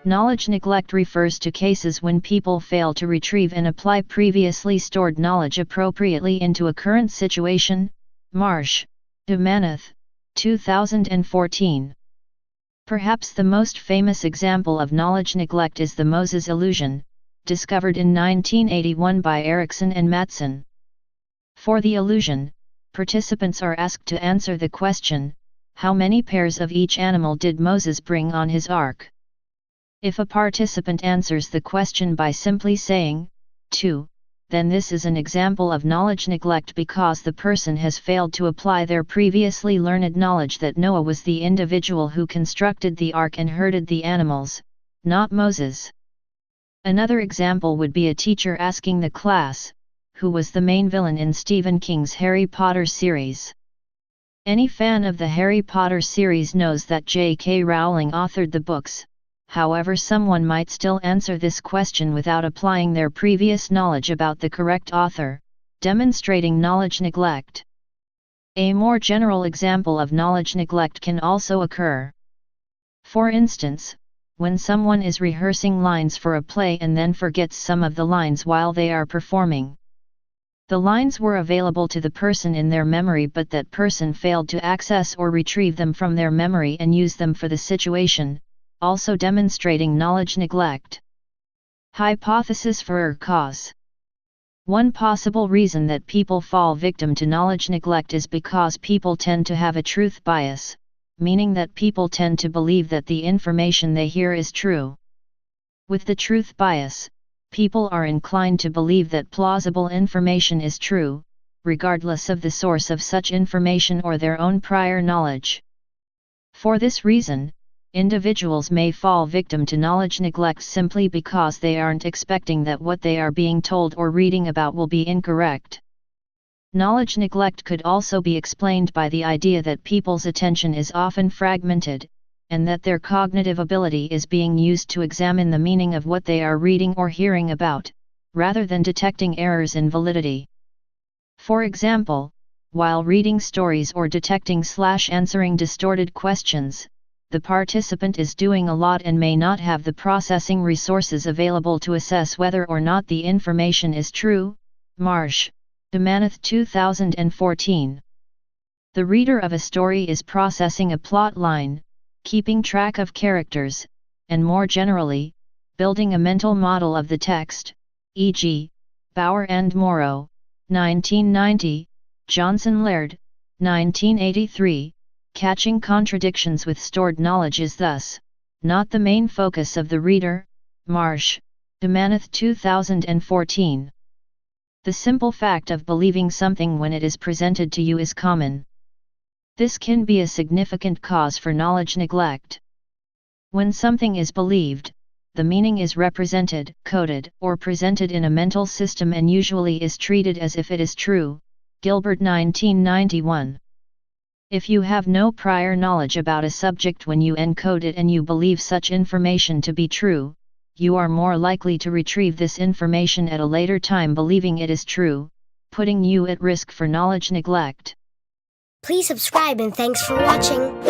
Knowledge neglect refers to cases when people fail to retrieve and apply previously stored knowledge appropriately into a current situation. Marsh, Demanath, 2014. Perhaps the most famous example of knowledge neglect is the Moses illusion, discovered in 1981 by Erickson and Matson. For the illusion, participants are asked to answer the question, how many pairs of each animal did Moses bring on his ark? If a participant answers the question by simply saying, 2, then this is an example of knowledge neglect because the person has failed to apply their previously learned knowledge that Noah was the individual who constructed the ark and herded the animals, not Moses. Another example would be a teacher asking the class, who was the main villain in Stephen King's Harry Potter series. Any fan of the Harry Potter series knows that J.K. Rowling authored the books. However, someone might still answer this question without applying their previous knowledge about the correct author, demonstrating knowledge neglect. A more general example of knowledge neglect can also occur. For instance, when someone is rehearsing lines for a play and then forgets some of the lines while they are performing. The lines were available to the person in their memory, but that person failed to access or retrieve them from their memory and use them for the situation, also demonstrating knowledge neglect. Hypothesis for or cause. One possible reason that people fall victim to knowledge neglect is because people tend to have a truth bias, meaning that people tend to believe that the information they hear is true. With the truth bias, people are inclined to believe that plausible information is true, regardless of the source of such information or their own prior knowledge. For this reason, individuals may fall victim to knowledge neglect simply because they aren't expecting that what they are being told or reading about will be incorrect. Knowledge neglect could also be explained by the idea that people's attention is often fragmented, and that their cognitive ability is being used to examine the meaning of what they are reading or hearing about, rather than detecting errors in validity. For example, while reading stories or detecting/answering distorted questions, the participant is doing a lot and may not have the processing resources available to assess whether or not the information is true. Marsh, Demanath, 2014. The reader of a story is processing a plot line, keeping track of characters, and more generally, building a mental model of the text, e.g., Bauer and Morrow, 1990, Johnson Laird, 1983. Catching contradictions with stored knowledge is thus not the main focus of the reader. Marsh, Demanath, 2014. The simple fact of believing something when it is presented to you is common. This can be a significant cause for knowledge neglect. When something is believed, the meaning is represented, coded, or presented in a mental system and usually is treated as if it is true. Gilbert, 1991. If you have no prior knowledge about a subject when you encode it and you believe such information to be true, you are more likely to retrieve this information at a later time believing it is true, putting you at risk for knowledge neglect. Please subscribe and thanks for watching.